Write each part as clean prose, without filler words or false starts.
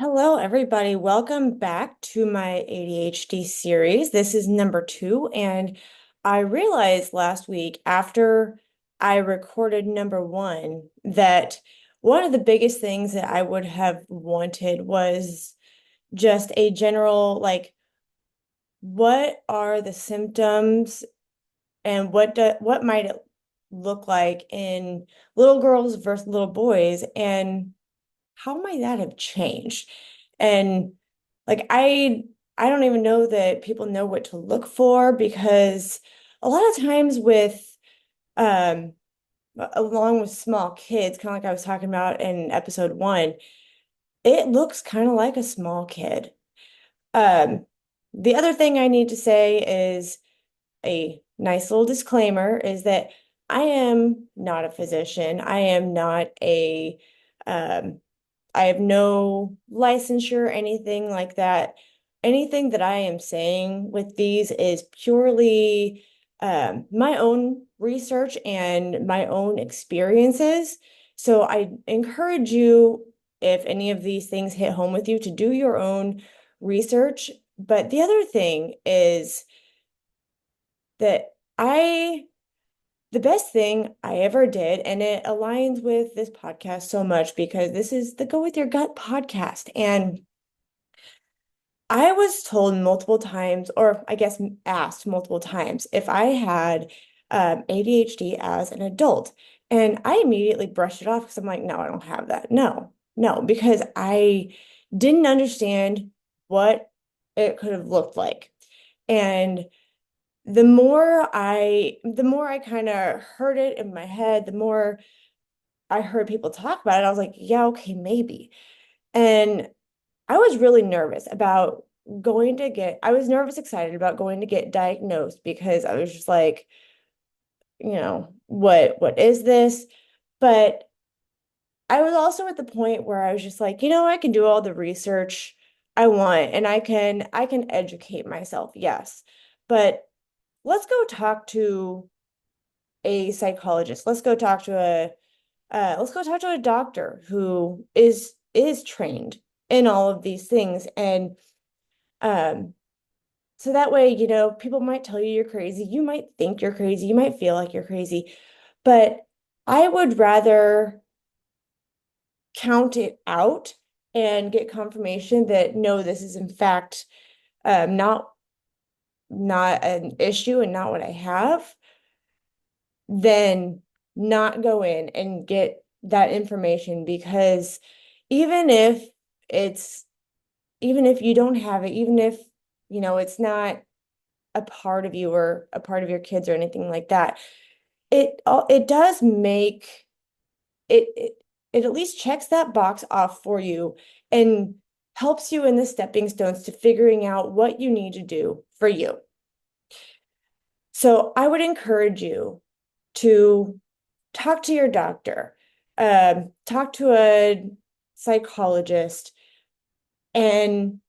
Hello, everybody. Welcome back to my ADHD series. This is number two, and I realized last week after I recorded number one that one of the biggest things that I would have wanted was just a general, like, what are the symptoms and what might it look like in little girls versus little boys, and how might that have changed? And like I don't even know that people know what to look for because a lot of times with um along with small kids, kind of like I was talking about in episode one, it looks kind of like a small kid. Um the other thing I need to say is a nice little disclaimer is that I am not a physician. I am not a um I have no licensure, anything like that. Anything that I am saying with these is purely my own research and my own experiences. So I encourage you, if any of these things hit home with you, to do your own research. But the other thing is that the best thing I ever did, and it aligns with this podcast so much because this is the Go With Your Gut podcast. And I was told multiple times, or I guess asked multiple times, if I had ADHD as an adult. And I immediately brushed it off because I'm like, no, I don't have that. No, no, because I didn't understand what it could have looked like. And the more I kind of heard it in my head, the more I heard people talk about it, I was like, yeah, okay, maybe. And I was really nervous about I was nervous, excited about going to get diagnosed because I was just like, what is this? But I was also at the point where I was just like, I can do all the research I want and I can educate myself, yes. But let's go talk to a psychologist. Let's go talk to a doctor who is trained in all of these things. And um so that way, people might tell you you're crazy. You might think you're crazy. You might feel like you're crazy. But I would rather count it out and get confirmation that no, this is in fact not an issue and not what I have, than not go in and get that information because even if it's even if you don't have it, even if it's not a part of you or a part of your kids or anything like that, it does make it it at least checks that box off for you and helps you in the stepping stones to figuring out what you need to do for you. So I would encourage you to talk to your doctor, talk to a psychologist, and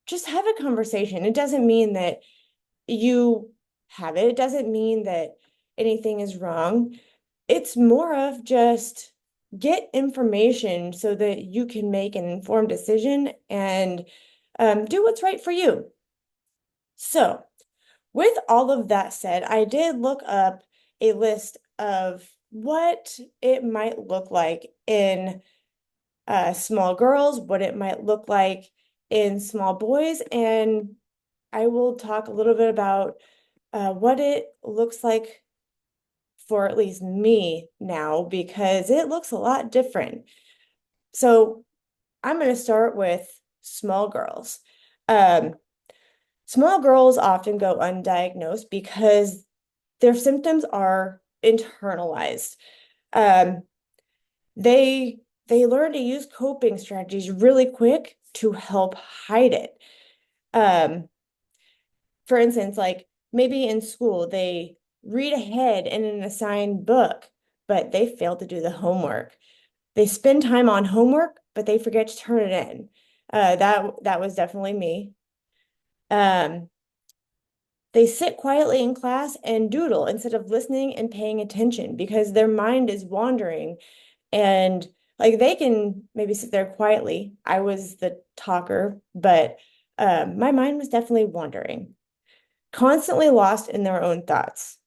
just have a conversation. It doesn't mean that you have it. It doesn't mean that anything is wrong. It's more of just get information so that you can make an informed decision and do what's right for you. So, with all of that said, I did look up a list of what it might look like in small girls, what it might look like in small boys, and I will talk a little bit about what it looks like for at least me now because it looks a lot different. So I'm going to start with small girls. Um, Small girls often go undiagnosed because their symptoms are internalized. Um, they learn to use coping strategies really quick to help hide it. Um, for instance, like maybe in school, they read ahead in an assigned book, but they fail to do the homework. They spend time on homework, but they forget to turn it in. That was definitely me. Um, they sit quietly in class and doodle instead of listening and paying attention because their mind is wandering. And Like they can maybe sit there quietly. I was the talker, but my mind was definitely wandering, constantly lost in their own thoughts.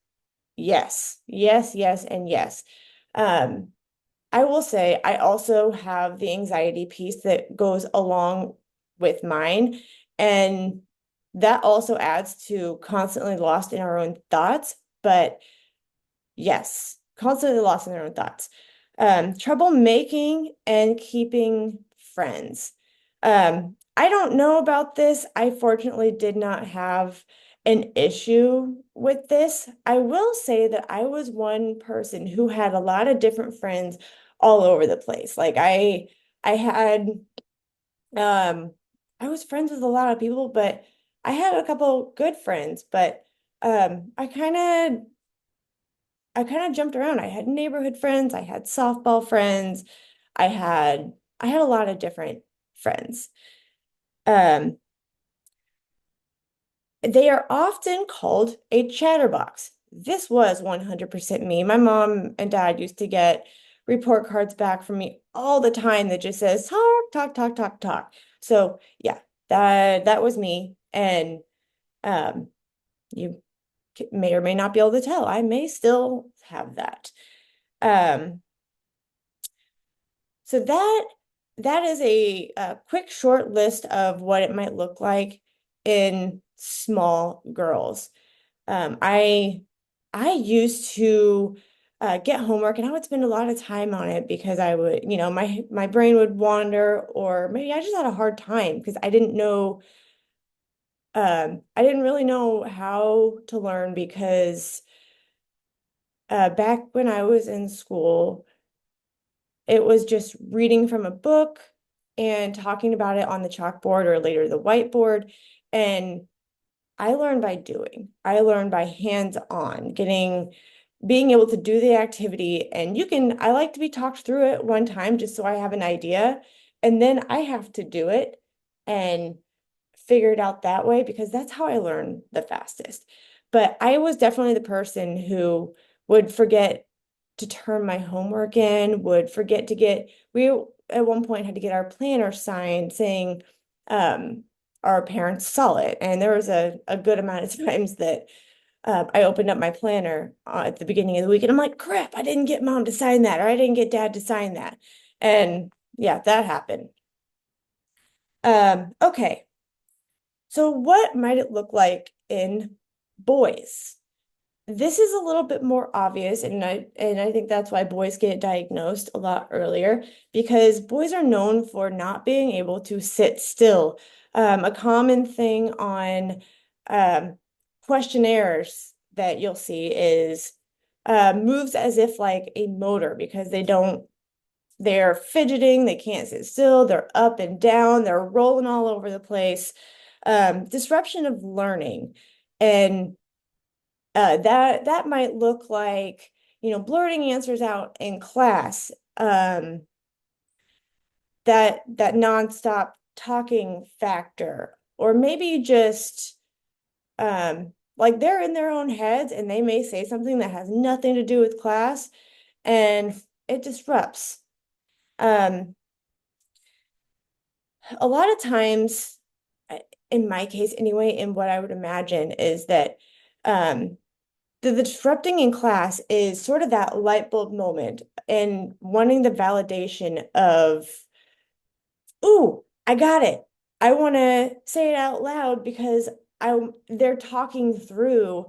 Yes, yes, yes, and yes. Um, I will say I also have the anxiety piece that goes along with mine. And that also adds to constantly lost in our own thoughts. But yes, constantly lost in their own thoughts. Trouble making and keeping friends. I don't know about this. I fortunately did not have an issue with this. I will say that I was one person who had a lot of different friends all over the place. I had um I was friends with a lot of people, but I had a couple good friends, but I kind of jumped around. I had neighborhood friends, I had softball friends, I had I had a lot of different friends. Um, they are often called a chatterbox. This was 100% me. My mom and dad used to get report cards back from me all the time that just says talk, talk, talk, talk, talk. So yeah, that was me. And um, you may or may not be able to tell. I may still have that. Um, So that is a quick short list of what it might look like in small girls. I used to get homework and I would spend a lot of time on it because I would, my brain would wander, or maybe I just had a hard time because I didn't really know how to learn because back when I was in school, it was just reading from a book and talking about it on the chalkboard or later the whiteboard. And I learned by doing. I learned by hands-on, being able to do the activity. And I like to be talked through it one time just so I have an idea. And then I have to do it and figure it out that way because that's how I learn the fastest. But I was definitely the person who would forget to turn my homework in, would forget to we at one point had to get our planner signed saying um, our parents saw it. And there was a good amount of times that I opened up my planner at the beginning of the week and I'm like, crap, I didn't get mom to sign that, or I didn't get dad to sign that. And yeah, that happened. Okay. So what might it look like in boys? This is a little bit more obvious, and I think that's why boys get diagnosed a lot earlier because boys are known for not being able to sit still. A common thing on um, questionnaires that you'll see is moves as if like a motor because they're fidgeting, they can't sit still, they're up and down, they're rolling all over the place. Disruption of learning. And that might look like, blurting answers out in class, that nonstop talking factor, or maybe just like they're in their own heads and they may say something that has nothing to do with class and it disrupts. Um, a lot of times, in my case anyway, and what I would imagine is that um, the disrupting in class is sort of that light bulb moment and wanting the validation of, ooh, I got it. I want to say it out loud because they're talking through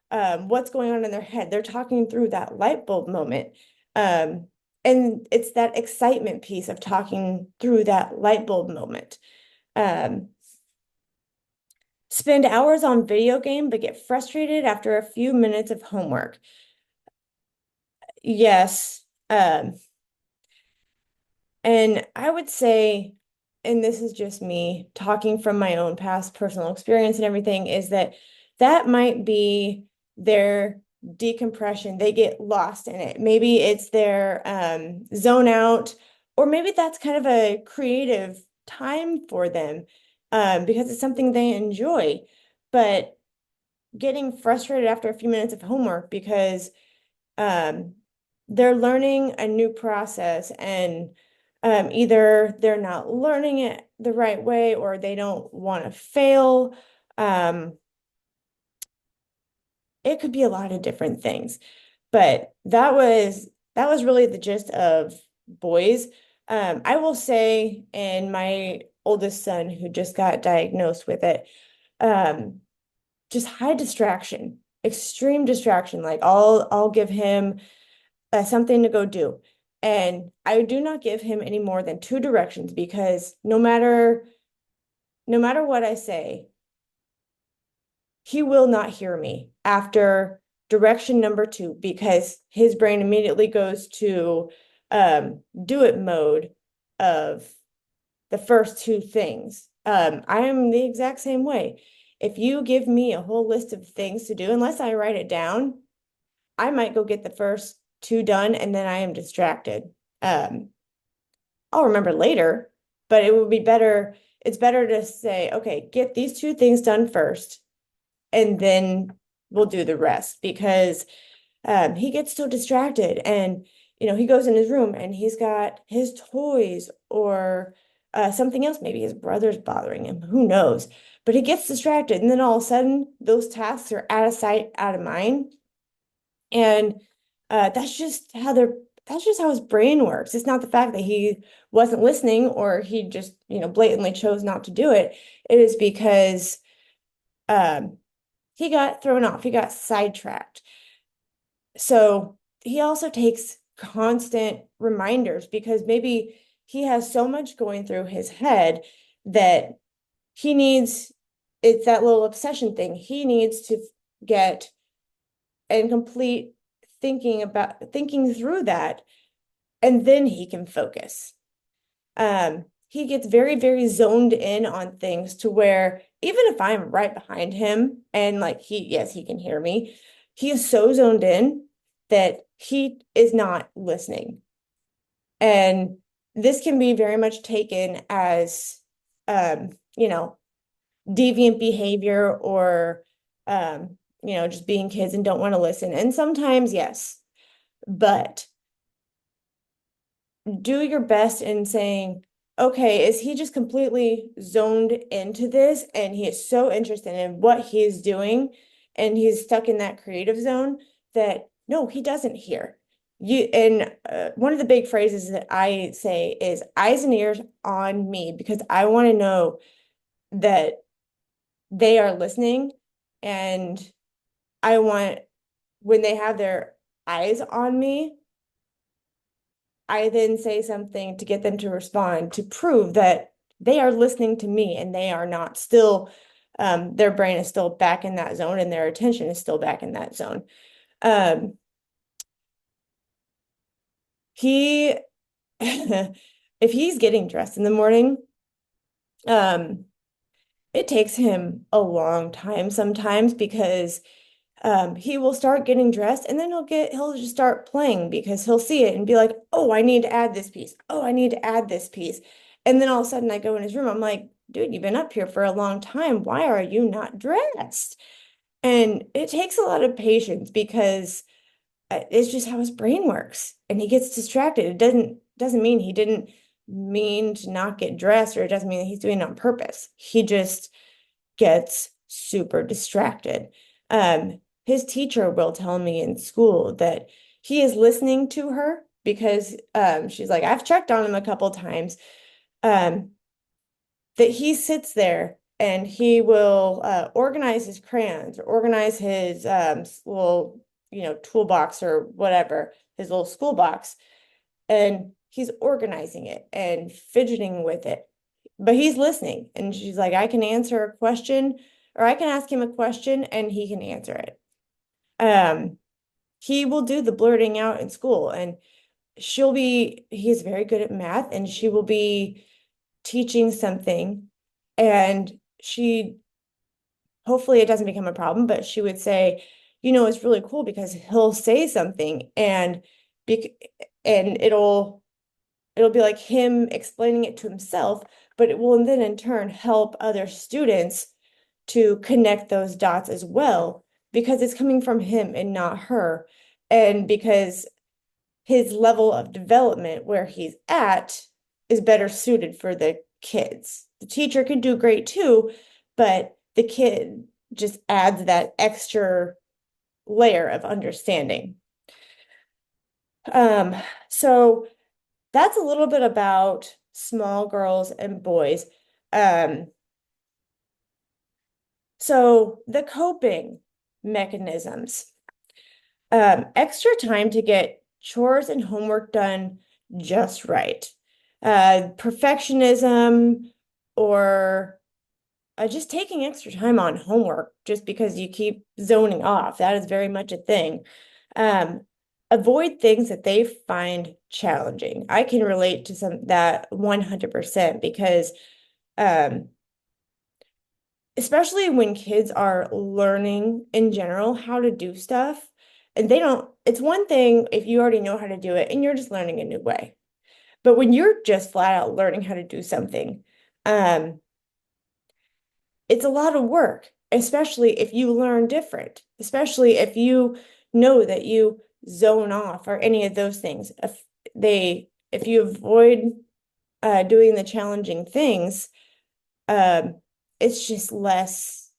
what's going on in their head. They're talking through that light bulb moment. Um, and it's that excitement piece of talking through that light bulb moment. Um, spend hours on video game, but get frustrated after a few minutes of homework. Yes. And I would say, and this is just me talking from my own past personal experience and everything, is that might be their decompression. They get lost in it. Maybe it's their zone out, or maybe that's kind of a creative time for them because it's something they enjoy. But getting frustrated after a few minutes of homework because um, they're learning a new process and Either they're not learning it the right way or they don't want to fail. Um, it could be a lot of different things. But that was really the gist of boys. I will say, and my oldest son who just got diagnosed with it, um, just high distraction, extreme distraction. Like I'll give him something to go do. And I do not give him any more than two directions because no matter what I say, he will not hear me after direction number two because his brain immediately goes to do it mode of the first two things. I am the exact same way. If you give me a whole list of things to do, unless I write it down, I might go get the first two done and then I am distracted. Um, I'll remember later, but it would be better. It's better to say, okay, get these two things done first and then we'll do the rest because he gets so distracted and he goes in his room and he's got his toys or something else. Maybe his brother's bothering him, who knows, but he gets distracted and then all of a sudden those tasks are out of sight, out of mind. And that's just how his brain works. It's not the fact that he wasn't listening or he just blatantly chose not to do it. It is because um he got thrown off. He got sidetracked. So he also takes constant reminders because maybe he has so much going through his head that he needs, it's that little obsession thing. He needs to get and complete thinking through that, and then he can focus. He gets very, very zoned in on things to where even if I'm right behind him and like yes, he can hear me, he is so zoned in that he is not listening. And this can be very much taken as, um, you know, deviant behavior or, just being kids and don't want to listen. And sometimes, yes, but do your best in saying, okay, is he just completely zoned into this and he is so interested in what he is doing and he's stuck in that creative zone that no, he doesn't hear. One of the big phrases that I say is eyes and ears on me because I want to know that they are listening and I want when they have their eyes on me, I then say something to get them to respond to prove that they are listening to me and they are not still, their brain is still back in that zone and their attention is still back in that zone. Um, he, if he's getting dressed in the morning, um, it takes him a long time sometimes because he will start getting dressed and then he'll just start playing because he'll see it and be like, oh, I need to add this piece. Oh, I need to add this piece. And then all of a sudden I go in his room. I'm like, dude, you've been up here for a long time. Why are you not dressed? And it takes a lot of patience because it's just how his brain works and he gets distracted. It doesn't mean he didn't mean to not get dressed or it doesn't mean that he's doing it on purpose. He just gets super distracted. His teacher will tell me in school that he is listening to her because she's like, I've checked on him a couple times. Um, that he sits there and he will organize his crayons or organize his little, toolbox or whatever, his little school box, and he's organizing it and fidgeting with it. But he's listening. And she's like, I can answer a question or I can ask him a question and he can answer it. Um, he will do the blurting out in school and he's very good at math and she will be teaching something and hopefully it doesn't become a problem, but she would say, it's really cool because he'll say something be, and it'll be like him explaining it to himself, but it will then in turn help other students to connect those dots as well because it's coming from him and not her. And because his level of development where he's at is better suited for the kids. The teacher can do great too, but the kid just adds that extra layer of understanding. Um, so that's a little bit about small girls and boys. Um, so the coping mechanisms, extra time to get chores and homework done just right. Perfectionism or just taking extra time on homework just because you keep zoning off. That is very much a thing. Um, Avoid things that they find challenging. I can relate to some that 100% because um, especially when kids are learning in general how to do stuff, and they don't, it's one thing if you already know how to do it and you're just learning a new way. But when you're just flat out learning how to do something, um, it's a lot of work, especially if you learn different, especially if you know that you zone off or any of those things. If you avoid doing the challenging things, um, it's just less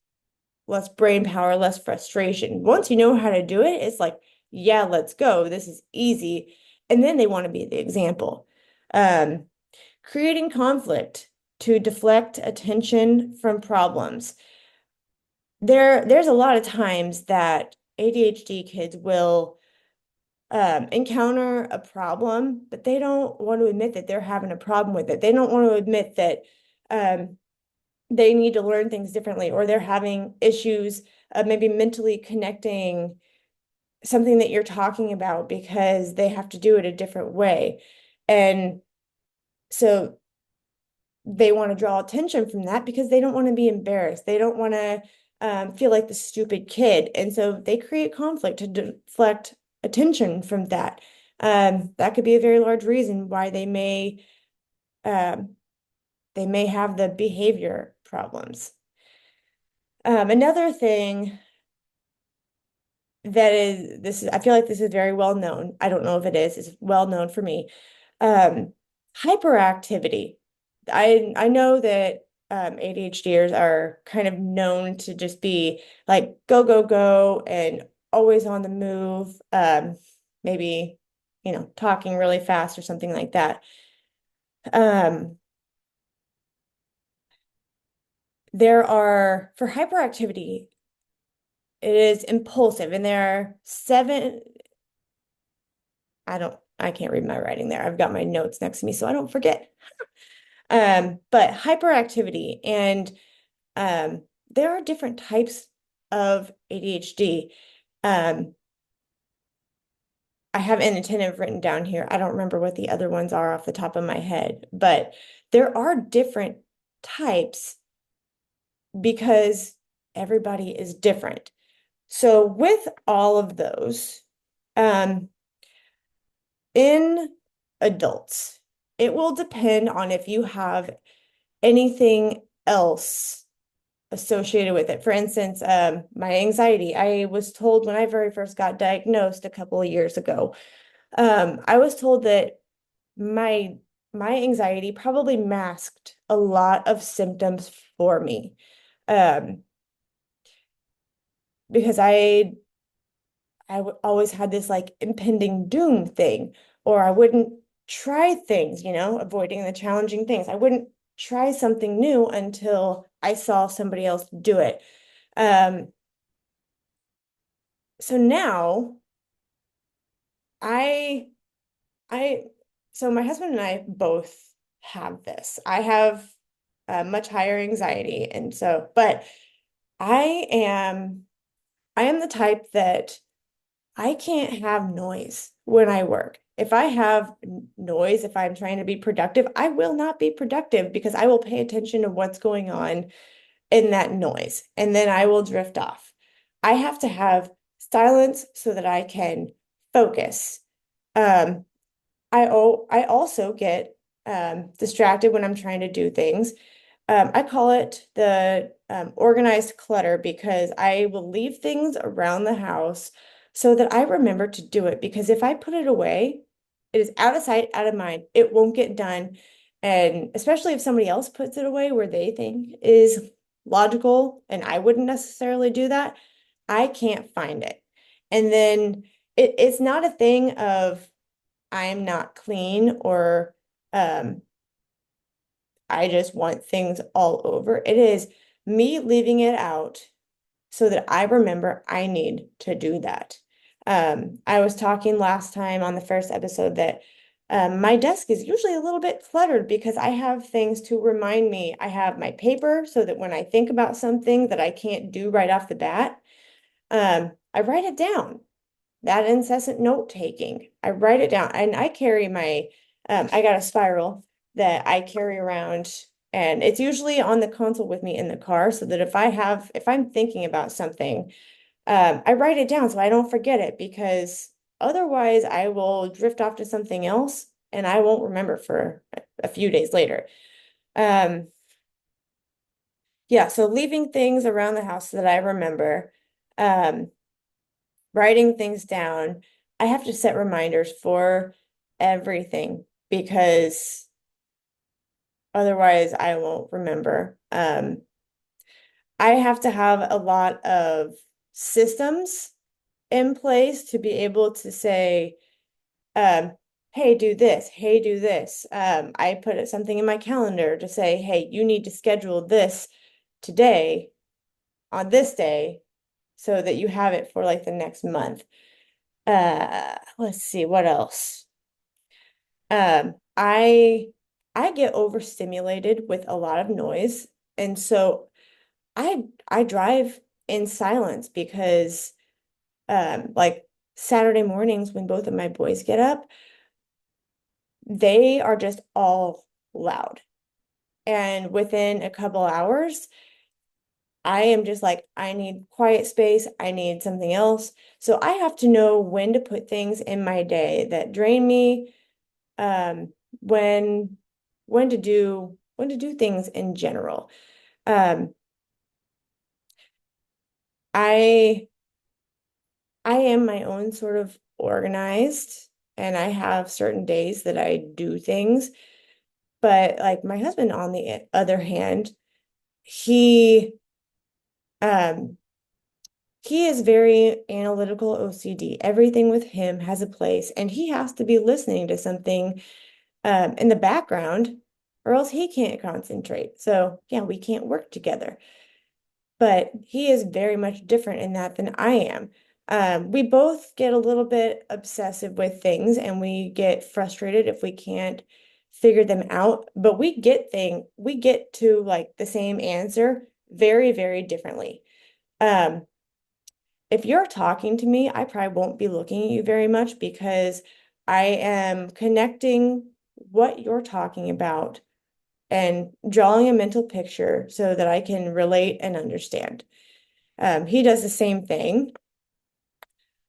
brain power, less frustration. Once you know how to do it, it's like, yeah, let's go. This is easy. And then they want to be the example. Um, Creating conflict to deflect attention from problems. There's a lot of times that ADHD kids will encounter a problem, but they don't want to admit that they're having a problem with it. They don't want to admit that um, they need to learn things differently, or they're having issues maybe mentally connecting something that you're talking about because they have to do it a different way. And so they want to draw attention from that because they don't want to be embarrassed. They don't want to feel like the stupid kid. And so they create conflict to deflect attention from that. That could be a very large reason why um, they may have the behavior problems. Another thing that is this is I feel like this is very well known. I don't know if it is, it's well known for me. Um, Hyperactivity. I know that ADHDers are kind of known to just be like go, go, go and always on the move. Maybe, talking really fast or something like that. Um, there are for hyperactivity, it is impulsive, and there are seven. I can't read my writing there. I've got my notes next to me so I don't forget. But hyperactivity and there are different types of ADHD. Um, I have inattentive written down here. I don't remember what the other ones are off the top of my head, but there are different types because everybody is different. So with all of those, um, in adults, it will depend on if you have anything else associated with it. For instance, my anxiety. I was told when I very first got diagnosed a couple of years ago, I was told that my my anxiety probably masked a lot of symptoms for me. Um, because always had this like impending doom thing, or I wouldn't try things, avoiding the challenging things. I wouldn't try something new until I saw somebody else do it. Um, so now I, I, so my husband and I both have this. I have much higher anxiety. And so, but I am, I am the type that I can't have noise when I work. If I have noise, if I'm trying to be productive, I will not be productive because I will pay attention to what's going on in that noise and then I will drift off. I have to have silence so that I can focus. Um, I also get distracted when I'm trying to do things. I call it the organized clutter because I will leave things around the house so that I remember to do it. Because if I put it away, it is out of sight, out of mind. It won't get done. And especially if somebody else puts it away where they think is logical and I wouldn't necessarily do that, I can't find it. And then it's not a thing of I'm not clean or um, I just want things all over. It is me leaving it out so that I remember I need to do that. I was talking last time on the first episode that my desk is usually a little bit cluttered because I have things to remind me. I have my paper so that when I think about something that I can't do right off the bat, I write it down. That incessant note taking, I write it down and I carry I got a spiral that I carry around and it's usually on the console with me in the car so that if I'm thinking about something, I write it down so I don't forget it because otherwise I will drift off to something else and I won't remember for a few days later. Um, yeah, so leaving things around the house that I remember. Um, writing things down. I have to set reminders for everything because otherwise I won't remember. I have to have a lot of systems in place to be able to say, hey, do this, hey, do this. I put something in my calendar to say, hey, you need to schedule this today on this day so that you have it for like the next month. Let's see, what else? Um, I I get overstimulated with a lot of noise, and so I drive in silence because like Saturday mornings when both of my boys get up, they are just all loud. And within a couple hours, I am just like, I need quiet space, I need something else. So I have to know when to put things in my day that drain me um, when when to do things in general. Um, I I am my own sort of organized, and I have certain days that I do things. But like my husband, on the other hand, he um he is very analytical OCD. Everything with him has a place, and he has to be listening to something in the background, or else he can't concentrate. So yeah, we can't work together. But he is very much different in that than I am. We both get a little bit obsessive with things and we get frustrated if we can't figure them out, but we get to like the same answer very, very differently. Um, if you're talking to me, I probably won't be looking at you very much because I am connecting what you're talking about and drawing a mental picture so that I can relate and understand. He does the same thing.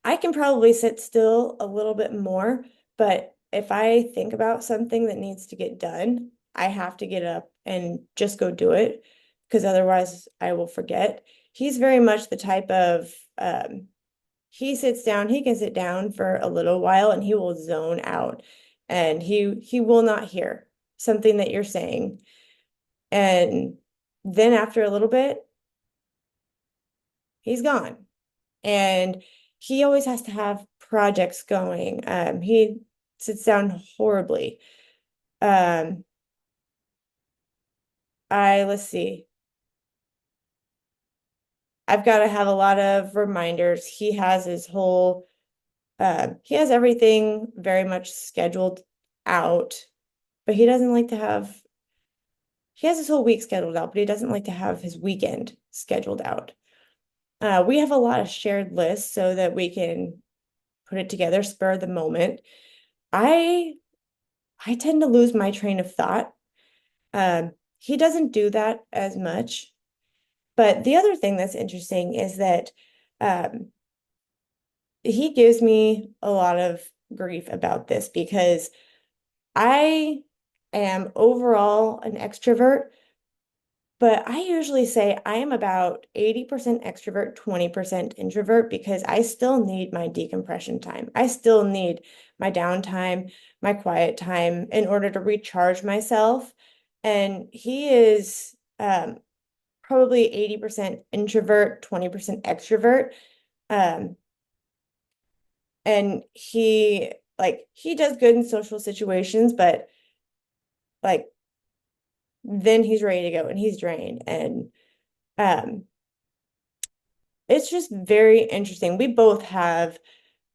I can probably sit still a little bit more, but if I think about something that needs to get done, I have to get up and just go do it because otherwise I will forget. He's very much the type of he sits down, he can sit down for a little while and he will zone out and he will not hear something that you're saying. And then after a little bit, he's gone. And he always has to have projects going. He sits down horribly. Um, let's see. I've got to have a lot of reminders. He has his whole, he has everything very much scheduled out, but he doesn't like to have, he has his whole week scheduled out, but he doesn't like to have his weekend scheduled out. We have a lot of shared lists so that we can put it together, spur of the moment. I I tend to lose my train of thought. He doesn't do that as much. But the other thing that's interesting is that um, he gives me a lot of grief about this because I am overall an extrovert, But I usually say I am about 80% extrovert, 20% introvert because I still need my decompression time. I still need my downtime, my quiet time in order to recharge myself. And he is probably 80% introvert, 20% extrovert. Um, and he does good in social situations, but like then he's ready to go and he's drained. And um it's just very interesting. We both have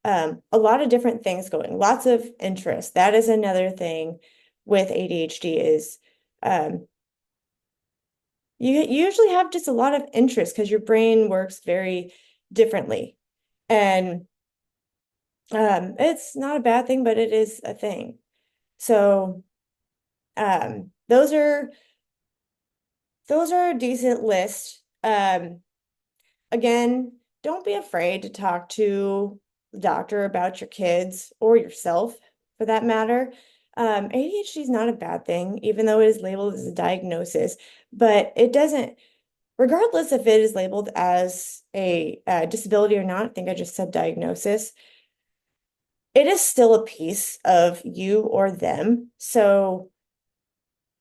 a lot of different things going, lots of interest. That is another thing with ADHD is um, you usually have just a lot of interest because your brain works very differently. And it's not a bad thing, but it is a thing. So those are a decent list. Again, don't be afraid to talk to the doctor about your kids or yourself for that matter. ADHD is not a bad thing, even though it is labeled as a diagnosis, but it doesn't, regardless if it is labeled as a disability or not, I think I just said diagnosis, it is still a piece of you or them. So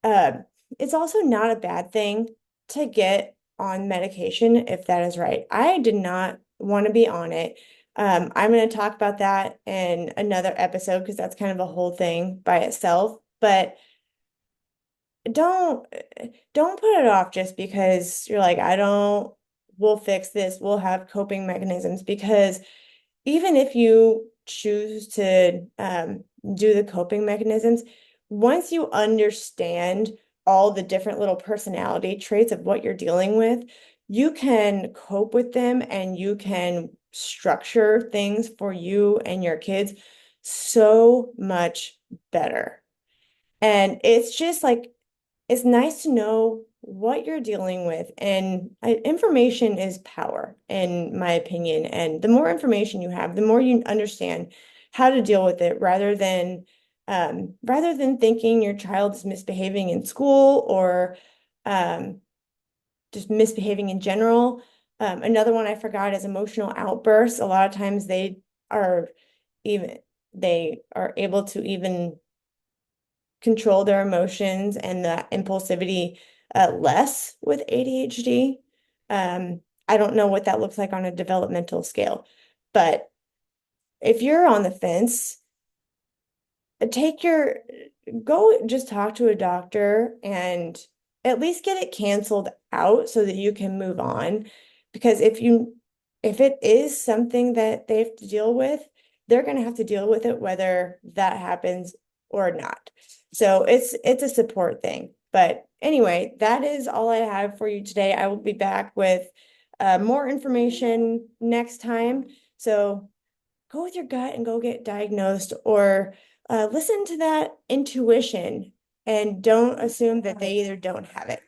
uh, it's also not a bad thing to get on medication if that is right. I did not want to be on it. I'm going to talk about that in another episode because that's kind of a whole thing by itself. But don't don't put it off just because you're like, I don't, we'll fix this, we'll have coping mechanisms because even if you choose to do the coping mechanisms, once you understand all the different little personality traits of what you're dealing with, you can cope with them and you can structure things for you and your kids so much better. And it's just like, it's nice to know what you're dealing with. And information is power, in my opinion. And the more information you have, the more you understand how to deal with it rather than thinking your child is misbehaving in school or um, just misbehaving in general. Another one I forgot is emotional outbursts. A lot of times are even they are able to even control their emotions and the impulsivity less with ADHD. I don't know what that looks like on a developmental scale, but if you're on the fence, take your go just talk to a doctor and at least get it canceled out so that you can move on. Because if it is something that they have to deal with, they're going to have to deal with it whether that happens or not. So it's a support thing. But anyway, that is all I have for you today. I will be back with more information next time. So go with your gut and go get diagnosed or listen to that intuition and don't assume that they either don't have it.